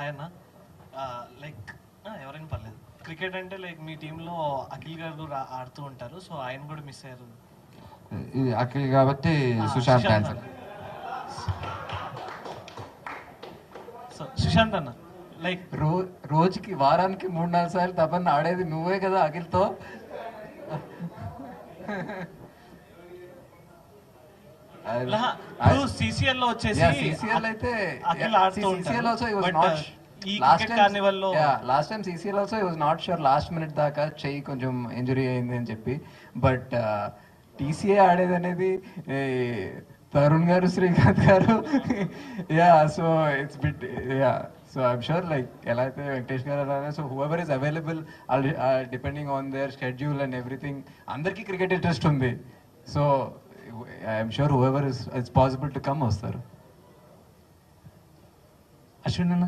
Hi అన్న. Like ఎవరైనా పర్లేదు. క్రికెట్ అంటే లైక్ మీ టీంలో అఖిల్ గారు కూడా ఆడుతూ ఉంటారు, సో ఆయన కూడా మిస్ అయ్యారు. ఇది అఖిల్ కాబట్టి సుశాంత్ ఆన్సర్. సో సుశాంత్ అన్న, లైక్ రోజుకి వారానికి 3-4 సార్లు తపన్న ఆడేది నువ్వే కదా అఖిల్తో. CCL లో వచ్చేసి CCL అయితే అఖిల్ ఆడుతూ CCL also he was ఉంటారు. not ఈ క్రికెట్ కార్నివల్ లో last time CCL also he was not sure last minute దాకా చెయ్యి కొంచెం ఇంజురీ అయింది అని చెప్పి. బట్ TCA ఆడేది అనేది తరుణ్ గారు, శ్రీకాంత్ గారు, so it's bit so I'm sure like ఎలా అయితే వెంకటేష్ గారు అలానే, so whoever is available depending on their schedule and everything, అందరికీ క్రికెట్ ఇంట్రెస్ట్ ఉంది. So I'm sure whoever is it's possible to come వస్తారు. అశ్విన్ అన్న